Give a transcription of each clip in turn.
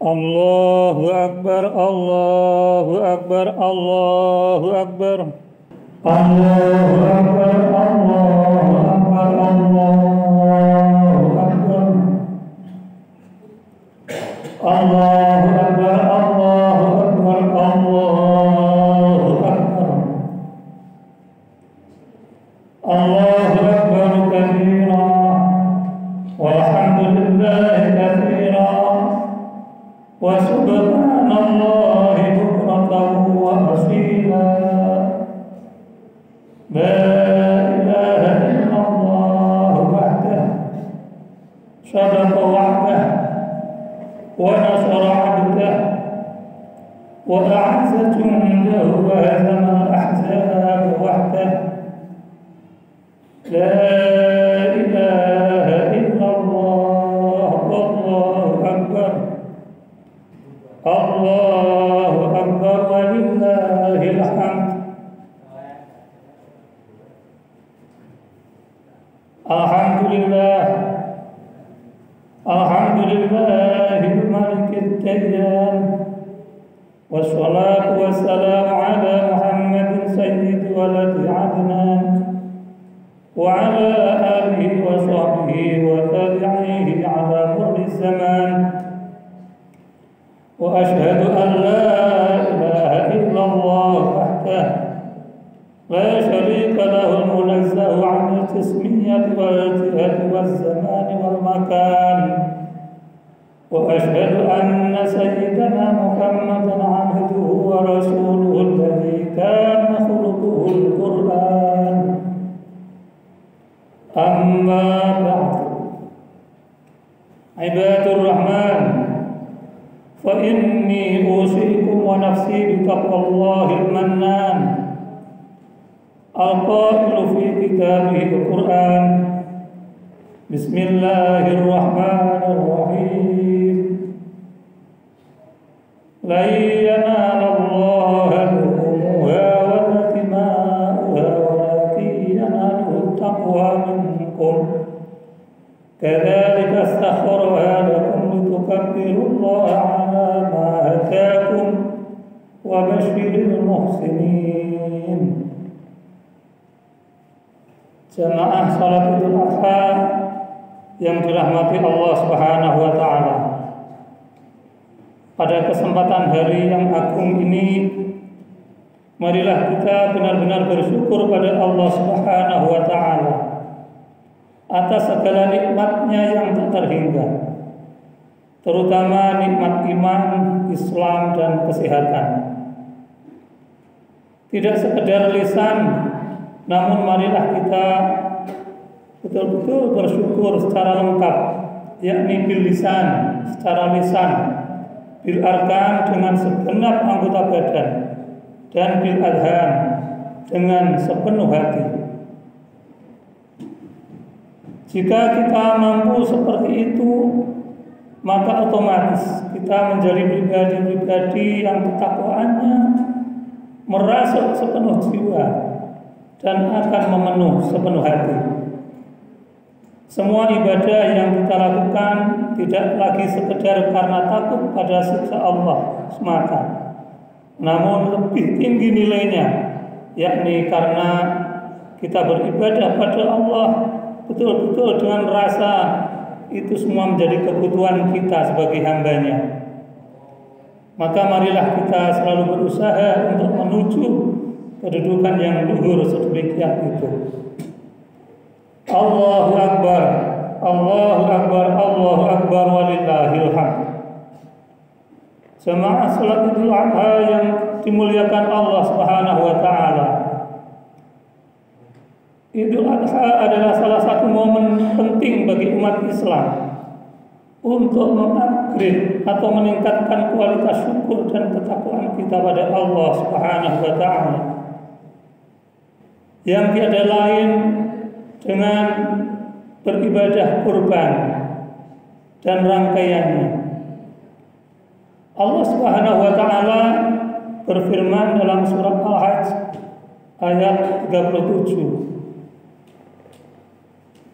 Allahu Akbar, Allahu Akbar, Allahu Akbar. Allahu Akbar, Allahu Akbar, Allahu Akbar. Allahu Akbar, Allahu Akbar, Allahu Akbar. Allahu Akbar kabira, walhamdulillahi katsira, wa subhanallahi bukratan wa asila. La ilaha illallah wahdah, sadaqa wa'dah, wa nasara 'abdah, wa a'azza jundahu wa hazama al-ahzaba wahdah. La ilaha illallah, Allahu akbar, Allahu akbar, walillahil hamd. Alhamdulillah, alhamdulillahil malikid dayyan, wassalatu wassalamu ala Muhammadin sayyidi waladi Adnan, wa ala alihi wa sahbihi wa tabi'ihi ala murri zaman. Wa ashhadu an la ilaha illallah wahdah la syarika lahu al-munazzahu 'an al-jismiyyati wal jihati waz zamani wal makan. Wa ashhadu anna sayyidana Muhammadan 'abduhu wa rasuluhu alladhi kana khuluquhu al-Qur'an. Amma ba'du, ibadur rahman, fa inni usikum wa nafsi bitaqwallahil mannan, al-qailu fi kitabihil Qur'an. Bismillahirrahmanirrahim. La yanalallaha luhumuha wa dima'uha walakin yanaluhu taqwa minkum. Kadzalika astaghfaraha lakum litukabbirullaha 'ala ma hadakum wa basyiril muhsinin. Jamaah salat Idul Adha yang dirahmati Allah Subhanahu wa taala. Pada kesempatan hari yang agung ini, marilah kita benar-benar bersyukur pada Allah Subhanahu wa taala atas segala nikmatnya yang tak terhingga, terutama nikmat iman, Islam, dan kesehatan. Tidak sekedar lisan, namun marilah kita betul-betul bersyukur secara lengkap, yakni bil lisan, secara lisan, bil arkan dengan segenap anggota badan, dan bil adhan dengan sepenuh hati. Jika kita mampu seperti itu, maka otomatis kita menjadi pribadi-pribadi yang ketakwaannya merasuk sepenuh jiwa dan akan memenuh sepenuh hati. Semua ibadah yang kita lakukan tidak lagi sekedar karena takut pada siksa Allah semata, namun lebih tinggi nilainya, yakni karena kita beribadah pada Allah betul-betul dengan rasa itu semua menjadi kebutuhan kita sebagai hambanya. Maka marilah kita selalu berusaha untuk menuju kedudukan yang luhur sedemikian itu. Allahu Akbar, Allahu Akbar, Allahu Akbar, walillahil hamd. Jemaah salat Idul Adha yang dimuliakan Allah Subhanahu wa taala. Idul Adha adalah salah satu momen penting bagi umat Islam untuk mengupgrade atau meningkatkan kualitas syukur dan ketakwaan kita pada Allah Subhanahu wa taala. Yang tiada lain dengan beribadah kurban dan rangkaiannya. Allah Subhanahu wa taala berfirman dalam surat Al-Hajj ayat 37.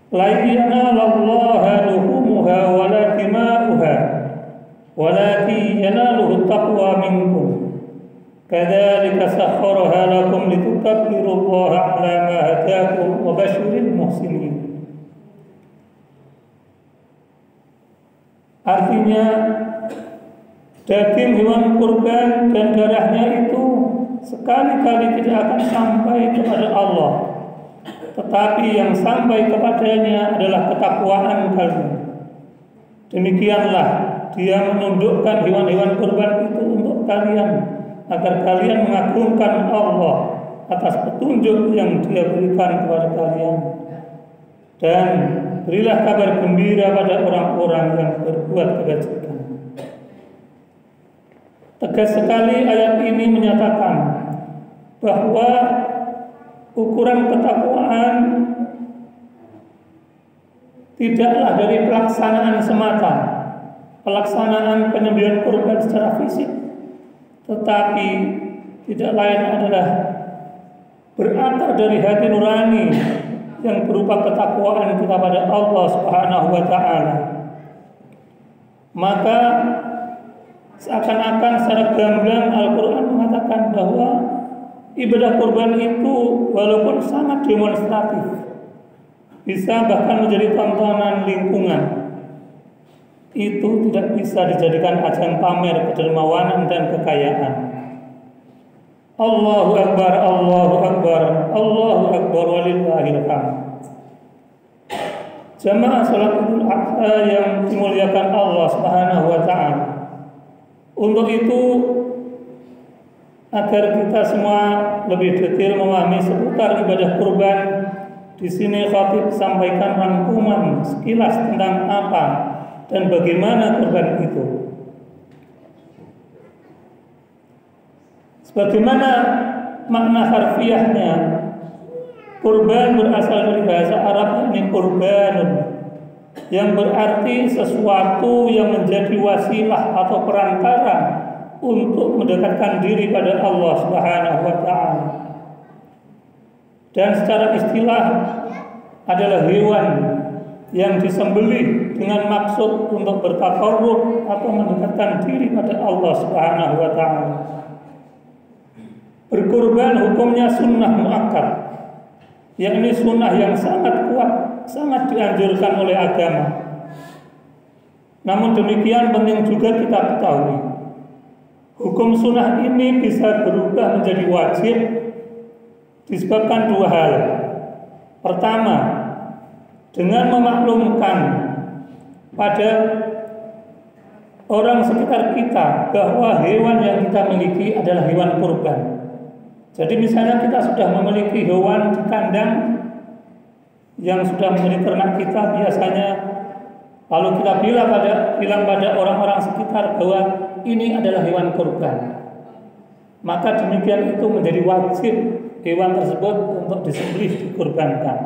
La yanalallaha luhumuha wala dima'uha walakin yanaluhu taqwa minkum. Kadzalika sakhkharaha lakum litukabbirullaha 'ala ma hadakum wa basyiril muhsinin. Artinya daging hewan kurban dan darahnya itu sekali-kali tidak akan sampai kepada Allah, tetapi yang sampai kepadanya adalah ketakwaan kalian. Demikianlah Dia menundukkan hewan-hewan kurban itu untuk kalian, agar kalian mengagungkan Allah atas petunjuk yang Dia berikan kepada kalian. Dan berilah kabar gembira pada orang-orang yang berbuat kebajikan. Tegas sekali ayat ini menyatakan bahwa ukuran ketakwaan tidaklah dari pelaksanaan semata, pelaksanaan penyembelihan kurban secara fisik, tetapi tidak lain adalah berakar dari hati nurani yang berupa ketakwaan kita pada Allah Subhanahu wa taala. Maka seakan-akan secara gamblang Al-Qur'an mengatakan bahwa ibadah kurban itu walaupun sangat demonstratif, bisa bahkan menjadi tontonan lingkungan, itu tidak bisa dijadikan ajang pamer kedermawanan dan kekayaan. Allahu Akbar, Allahu Akbar, Allahu Akbar, walillahil hamd. Jamaah salat Idul Adha yang dimuliakan Allah Subhanahu wa taala. Untuk itu, agar kita semua lebih detail memahami seputar ibadah kurban, di sini khatib sampaikan rangkuman sekilas tentang apa dan bagaimana kurban itu. Sebagaimana makna harfiahnya, kurban berasal dari bahasa Arab ini kurbanun, yang berarti sesuatu yang menjadi wasilah atau perantara untuk mendekatkan diri pada Allah Subhanahu wa taala. Dan secara istilah adalah hewan yang disembelih dengan maksud untuk bertakarrub atau mendekatkan diri pada Allah Subhanahu wa taala. Berkurban hukumnya sunnah muakkad, yakni sunnah yang sangat kuat, sangat dianjurkan oleh agama. Namun demikian penting juga kita ketahui, hukum sunnah ini bisa berubah menjadi wajib disebabkan dua hal. Pertama, dengan memaklumkan pada orang sekitar kita bahwa hewan yang kita miliki adalah hewan kurban. Jadi misalnya kita sudah memiliki hewan di kandang yang sudah menjadi ternak kita biasanya, lalu kita bilang pada orang-orang sekitar bahwa ini adalah hewan kurban, maka demikian itu menjadi wajib hewan tersebut untuk disembelih, dikurbankan.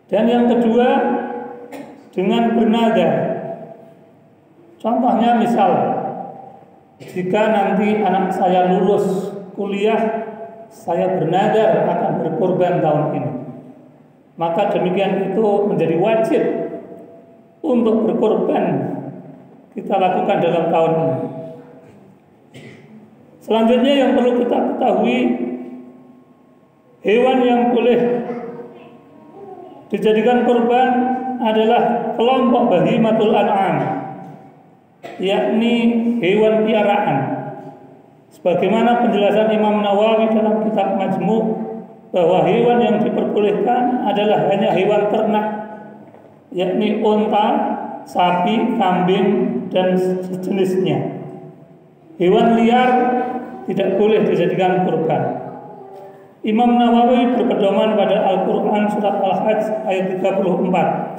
Dan yang kedua, dengan bernadar. Contohnya misal, jika nanti anak saya lulus kuliah, saya bernadar akan berkurban tahun ini, maka demikian itu menjadi wajib untuk berkurban kita lakukan dalam tahun ini. Selanjutnya yang perlu kita ketahui, hewan yang boleh dijadikan kurban adalah kelompok bahimatul an'am, yakni hewan piaraan. Sebagaimana penjelasan Imam Nawawi dalam kitab Majmu' bahwa hewan yang diperbolehkan adalah hanya hewan ternak, yakni unta, sapi, kambing, dan sejenisnya. Hewan liar tidak boleh dijadikan kurban. Imam Nawawi berpedoman pada Al-Quran surat Al-Hajj ayat 34.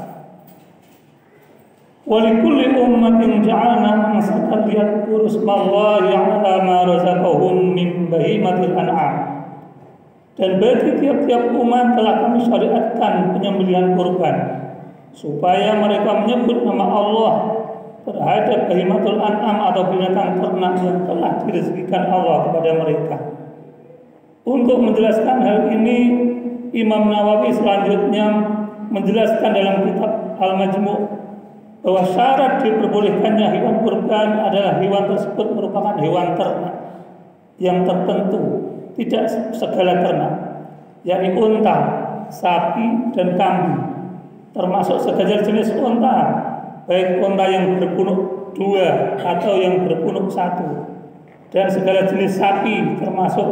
Walikulli ummatin ja'alna mansatan liyadhkuru ismallahi 'ala ma razaqahum min bahimatil an'am. Dan bagi tiap-tiap umat telah kami syariatkan penyembelihan kurban, supaya mereka menyebut nama Allah terhadap bahimatul an'am atau binatang ternak yang telah direzekikan Allah kepada mereka. Untuk menjelaskan hal ini, Imam Nawawi selanjutnya menjelaskan dalam kitab Al-Majmu' bahwa syarat diperbolehkannya hewan kurban adalah hewan tersebut merupakan hewan ternak yang tertentu, tidak segala ternak, yakni unta, sapi, dan kambing, termasuk segala jenis unta, baik unta yang berpunuk 2 atau yang berpunuk 1, dan segala jenis sapi, termasuk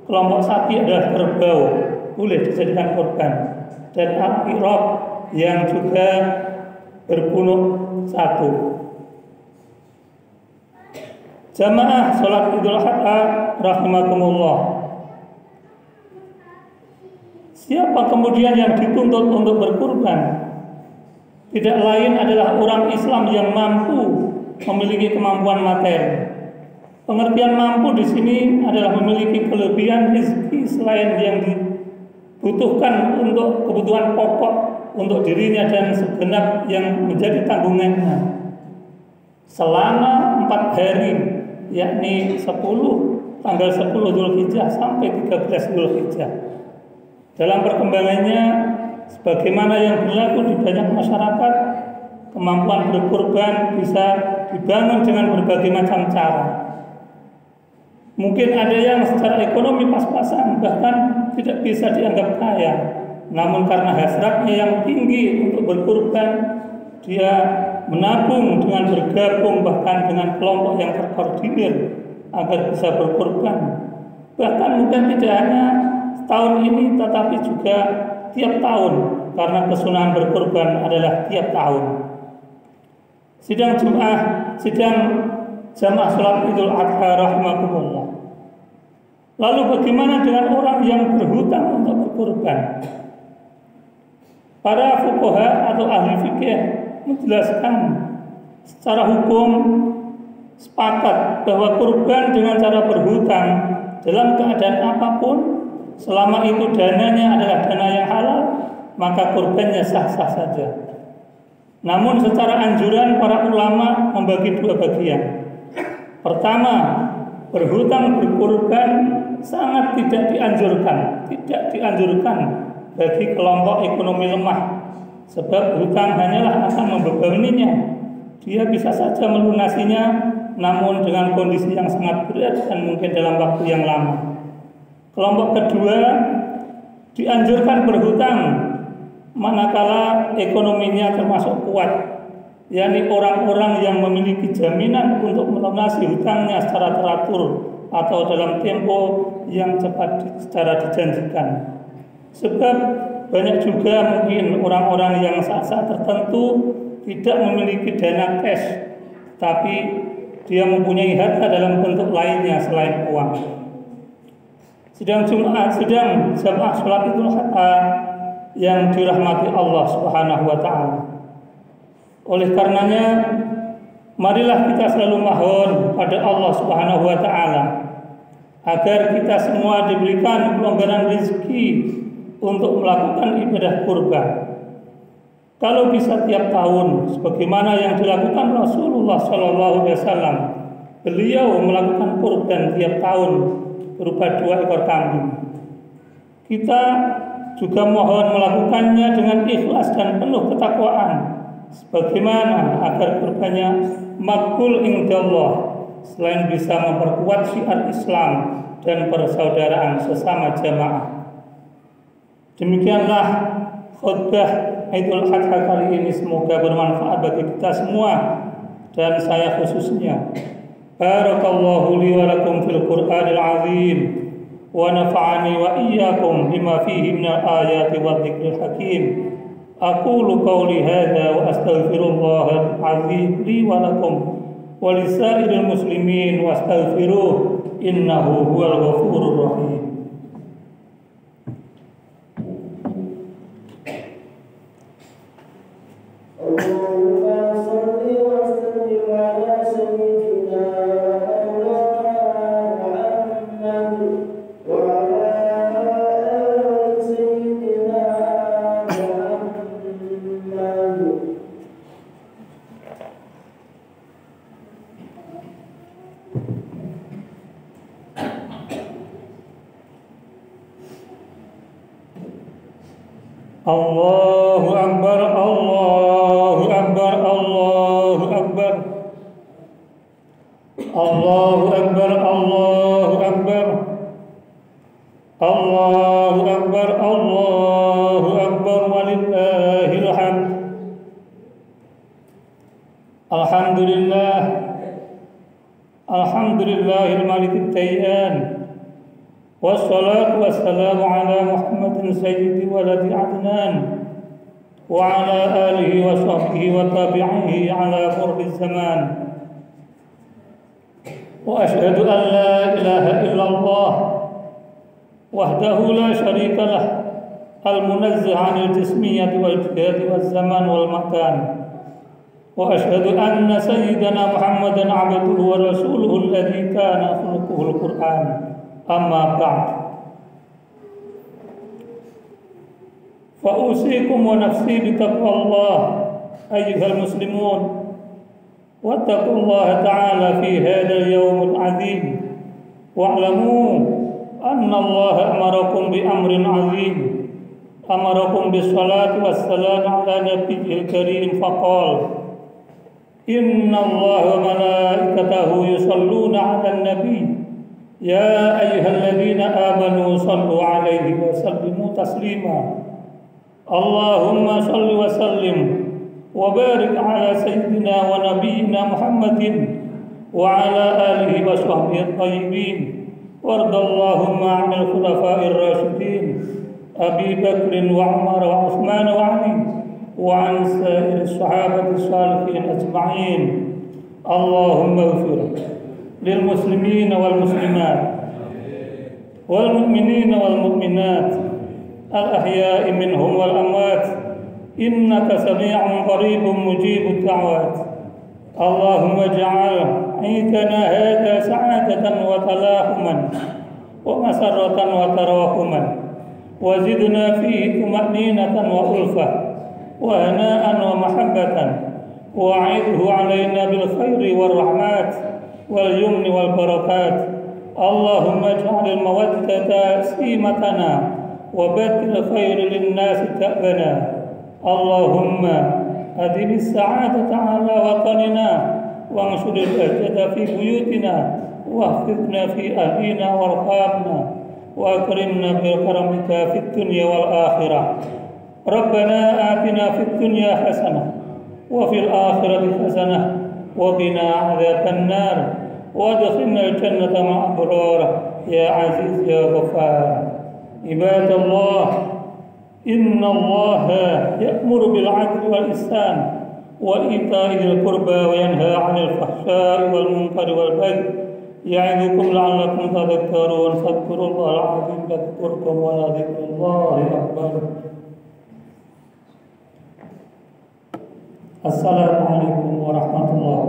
kelompok sapi adalah kerbau, boleh dijadikan kurban, dan al-irab yang juga berpunuk 1. Jamaah sholat Idul Adha rahimakumullah. Siapa kemudian yang dituntut untuk berkurban? Tidak lain adalah orang Islam yang mampu, memiliki kemampuan materi. Pengertian mampu di sini adalah memiliki kelebihan rezeki selain yang dibutuhkan untuk kebutuhan pokok untuk dirinya dan segenap yang menjadi tanggungannya selama 4 hari, yakni 10 tanggal 10 Dzulhijjah sampai 13 Dzulhijjah. Dalam perkembangannya, sebagaimana yang berlaku di banyak masyarakat, kemampuan berkurban bisa dibangun dengan berbagai macam cara. Mungkin ada yang secara ekonomi pas-pasan, bahkan tidak bisa dianggap kaya, namun karena hasratnya yang tinggi untuk berkurban, dia menabung dengan bergabung bahkan dengan kelompok yang terkoordinir agar bisa berkurban. Bahkan mungkin tidak hanya tahun ini, tetapi juga tiap tahun, karena kesunahan berkurban adalah tiap tahun. Sidang jamaah sholat Idul Adha rahimakumullah. Lalu bagaimana dengan orang yang berhutang untuk berkurban? Para fuqaha atau ahli fikih menjelaskan secara hukum sepakat bahwa kurban dengan cara berhutang dalam keadaan apapun, selama itu dananya adalah dana yang halal, maka kurbannya sah-sah saja. Namun secara anjuran para ulama membagi 2 bagian. Pertama, berhutang berkurban sangat tidak dianjurkan bagi kelompok ekonomi lemah, sebab hutang hanyalah akan membebaninya. Dia bisa saja melunasinya, namun dengan kondisi yang sangat berat dan mungkin dalam waktu yang lama. Kelompok kedua dianjurkan berhutang manakala ekonominya termasuk kuat, yakni orang-orang yang memiliki jaminan untuk melunasi hutangnya secara teratur atau dalam tempo yang cepat secara dijanjikan. Sebab banyak juga mungkin orang-orang yang saat-saat tertentu tidak memiliki dana cash, tapi dia mempunyai harta dalam bentuk lainnya selain uang. Sidang jamaah sholat Idul Adha yang dirahmati Allah Subhanahu wa taala. Oleh karenanya, marilah kita selalu mohon pada Allah Subhanahu wa taala agar kita semua diberikan kelonggaran rezeki untuk melakukan ibadah kurban. Kalau bisa tiap tahun, sebagaimana yang dilakukan Rasulullah SAW, beliau melakukan kurban tiap tahun berupa 2 ekor kambing. Kita juga mohon melakukannya dengan ikhlas dan penuh ketakwaan, sebagaimana agar kurbannya makbul indallah, selain bisa memperkuat syiar Islam dan persaudaraan sesama jamaah. Demikianlah khutbah Idul Adha kali ini, semoga bermanfaat bagi kita semua dan saya khususnya. Barakallahu li wa lakum fil Qur'anil azim wa nafa'ani wa iyyakum bima fihi minal ayati wa dzikril hakim. Aqulu qawli hadza wa astaghfirullahal azim li wa lakum wa lisairil muslimin wastaghfiruh innahu huwal ghafurur rahim. Allahu Akbar, Allahu Akbar, Allah أكبر الله أكبر الله أكبر الله أكبر الله أكبر ولله الحمد الحمد لله الحمد لله الملك الديان والصلاة والسلام على محمد سيد ولد عدنان وعلى آله وصحبه وتابعيه على مر الزمان وأشهد أن لا إله إلا الله وحده لا شريك له المنزه عن الجسمية والجهاد والزمان والمكان وأشهد أن سيدنا محمدا عبده ورسوله الذي كان خلقه القرآن أما بعد فأوصيكم ونفسي بتقوى الله أيها المسلمون واتقوا الله تعالى في هذا اليوم العظيم واعلموا أن الله أمركم بأمر عظيم أمركم بالصلاة والسلام على نبيه الكريم فقال إن الله وملائكته يصلون على النبي يا أيها الذين آمنوا صلوا عليه وسلموا تسليما اللهم صل وسلم وبارك على سيدنا ونبينا محمد وعلى آله وصحبه الطيبين وارض اللهم عن الخلفاء الراشدين أبي بكر وعمر وعثمان وعلي وعن سائر الصحابة الصالحين أجمعين اللهم اغفر للمسلمين والمسلمات والمؤمنين والمؤمنات الأحياء منهم والأموات إنك سميع قريب مجيب الدعوات اللهم اجعل عيدنا هذا سعادة وتلاحما ومسرة وتراحما وزدنا فيه طمأنينة وألفة وهناء ومحبة وأعده علينا بالخير والرحمات واليمن والبركات اللهم اجعل المودة سيمتنا وبدل الخير للناس تأبنا اللهم أدم السعادة على وطننا وانشر البهجة في بيوتنا واحفظنا في أهلنا وارحمنا وأكرمنا بكرمك في الدنيا والآخرة ربنا آتنا في الدنيا حسنة وفي الآخرة حسنة وقنا عذاب النار وادخلنا الجنة مع الأبرار يا عزيز يا غفار عباد الله إن الله يأمر بالعدل والإحسان وإيتاء ذي القربى وينهى عن الفحشاء والمنكر والبغي يعظكم لعلكم تذكرون فاذكروا الله العظيم يذكركم ولذكر الله أكبر. Assalamualaikum warahmatullahi